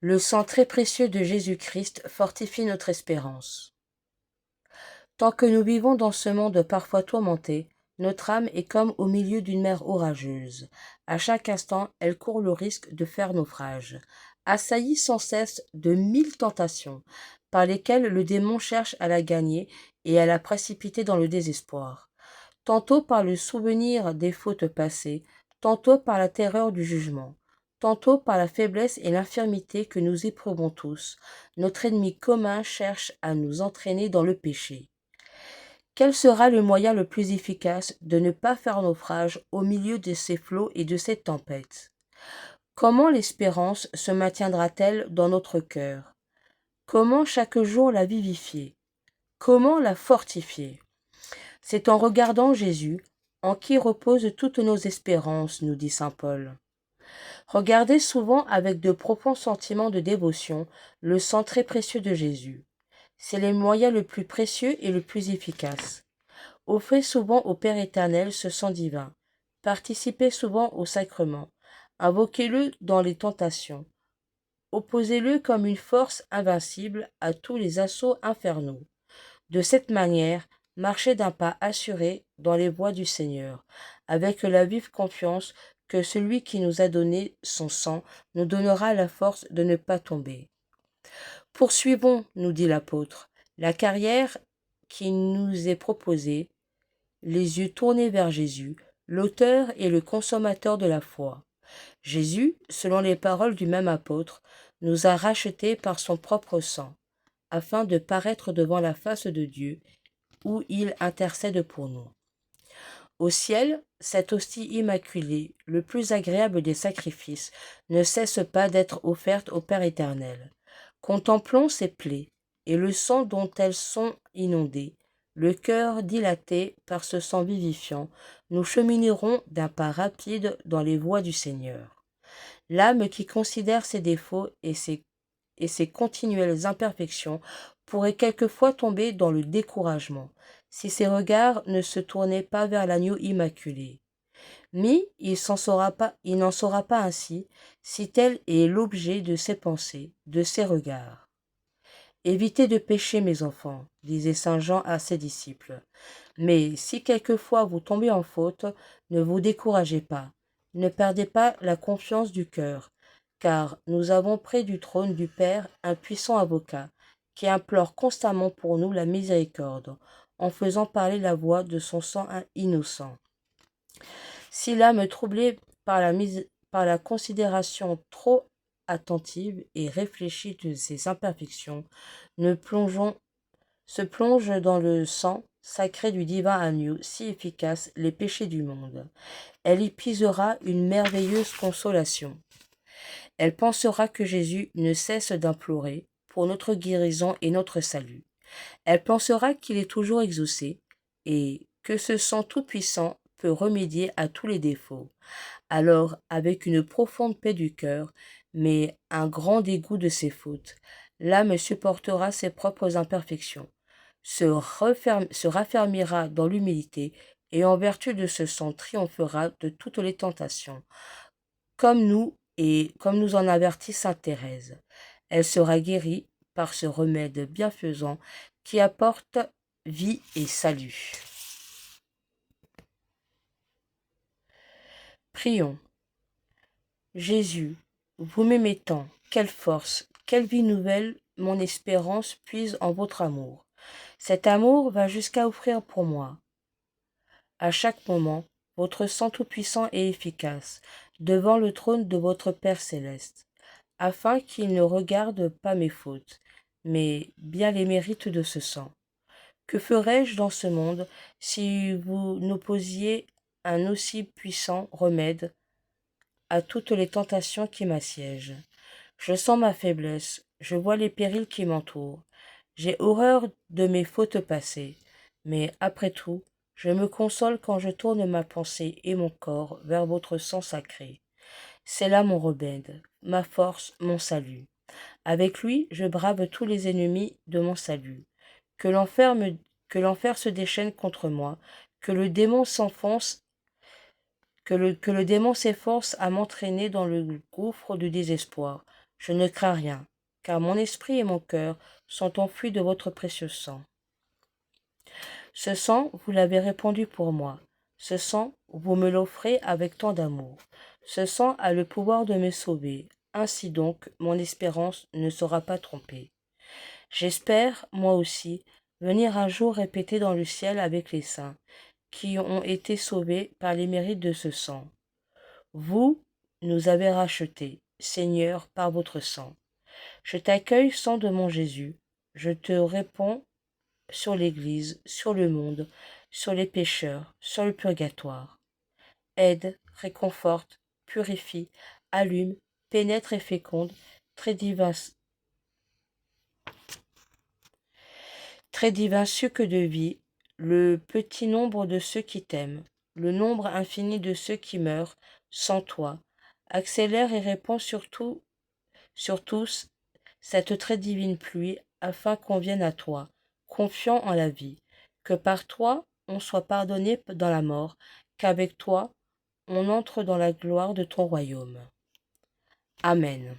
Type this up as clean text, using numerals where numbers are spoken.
Le sang très précieux de Jésus-Christ fortifie notre espérance. Tant que nous vivons dans ce monde parfois tourmenté, notre âme est comme au milieu d'une mer orageuse. À chaque instant, elle court le risque de faire naufrage, assaillie sans cesse de 1000 tentations, par lesquelles le démon cherche à la gagner et à la précipiter dans le désespoir. Tantôt par le souvenir des fautes passées, tantôt par la terreur du jugement, tantôt par la faiblesse et l'infirmité que nous éprouvons tous, notre ennemi commun cherche à nous entraîner dans le péché. Quel sera le moyen le plus efficace de ne pas faire naufrage au milieu de ces flots et de ces tempêtes? Comment l'espérance se maintiendra-t-elle dans notre cœur? Comment chaque jour la vivifier? Comment la fortifier? C'est en regardant Jésus, en qui reposent toutes nos espérances, nous dit saint Paul. Regardez souvent avec de profonds sentiments de dévotion le sang très précieux de Jésus. C'est le moyen le plus précieux et le plus efficace. Offrez souvent au Père éternel ce sang divin. Participez souvent au sacrement. Invoquez-le dans les tentations. Opposez-le comme une force invincible à tous les assauts infernaux. De cette manière, marchez d'un pas assuré dans les voies du Seigneur, avec la vive confiance que celui qui nous a donné son sang nous donnera la force de ne pas tomber. Poursuivons, nous dit l'apôtre, la carrière qui nous est proposée, les yeux tournés vers Jésus, l'auteur et le consommateur de la foi. Jésus, selon les paroles du même apôtre, nous a rachetés par son propre sang, afin de paraître devant la face de Dieu, où il intercède pour nous. Au ciel, cette hostie immaculée, le plus agréable des sacrifices, ne cesse pas d'être offerte au Père éternel. Contemplons ces plaies, et le sang dont elles sont inondées, le cœur dilaté par ce sang vivifiant, nous cheminerons d'un pas rapide dans les voies du Seigneur. L'âme qui considère ses défauts et ses continuelles imperfections pourrait quelquefois tomber dans le découragement, si ses regards ne se tournaient pas vers l'agneau immaculé. Mais il n'en sera pas ainsi si tel est l'objet de ses pensées, de ses regards. Évitez de pécher, mes enfants, disait saint Jean à ses disciples. Mais si quelquefois vous tombez en faute, ne vous découragez pas, ne perdez pas la confiance du cœur, car nous avons près du trône du Père un puissant avocat, qui implore constamment pour nous la miséricorde, en faisant parler la voix de son sang innocent. Si l'âme troublée par la considération trop attentive et réfléchie de ses imperfections, se plonge dans le sang sacré du divin agneau, si efficace les péchés du monde. Elle y puisera une merveilleuse consolation. Elle pensera que Jésus ne cesse d'implorer pour notre guérison et notre salut. Elle pensera qu'il est toujours exaucé et que ce sang tout-puissant peut remédier à tous les défauts. Alors, avec une profonde paix du cœur, mais un grand dégoût de ses fautes, l'âme supportera ses propres imperfections, se raffermira dans l'humilité et en vertu de ce sang triomphera de toutes les tentations, comme nous en avertit sainte Thérèse. Elle sera guérie par ce remède bienfaisant qui apporte vie et salut. Prions. Jésus, vous m'aimez tant, quelle force, quelle vie nouvelle mon espérance puise en votre amour. Cet amour va jusqu'à offrir pour moi, à chaque moment, votre sang tout-puissant et efficace, devant le trône de votre Père céleste, afin qu'il ne regarde pas mes fautes, mais bien les mérites de ce sang. Que ferais-je dans ce monde si vous n'opposiez un aussi puissant remède à toutes les tentations qui m'assiègent? Je sens ma faiblesse, je vois les périls qui m'entourent. J'ai horreur de mes fautes passées, mais après tout, je me console quand je tourne ma pensée et mon corps vers votre sang sacré. C'est là mon remède, ma force, mon salut. Avec lui, je brave tous les ennemis de mon salut. Que que l'enfer se déchaîne contre moi, que le démon que le démon s'efforce à m'entraîner dans le gouffre du désespoir. Je ne crains rien, car mon esprit et mon cœur sont enfouis de votre précieux sang. Ce sang, vous l'avez répandu pour moi. Ce sang, vous me l'offrez avec tant d'amour. Ce sang a le pouvoir de me sauver. Ainsi donc, mon espérance ne sera pas trompée. J'espère, moi aussi, venir un jour répéter dans le ciel avec les saints, qui ont été sauvés par les mérites de ce sang. Vous nous avez rachetés, Seigneur, par votre sang. Je t'accueille, sang de mon Jésus. Je te réponds sur l'Église, sur le monde, sur les pécheurs, sur le purgatoire. Aide, réconforte, purifie, allume, pénètre et féconde, très divin, très divin sucre de vie, le petit nombre de ceux qui t'aiment, le nombre infini de ceux qui meurent sans toi. Accélère et répand sur tous cette très divine pluie, afin qu'on vienne à toi, confiant en la vie, que par toi on soit pardonné dans la mort, qu'avec toi on entre dans la gloire de ton royaume. Amen.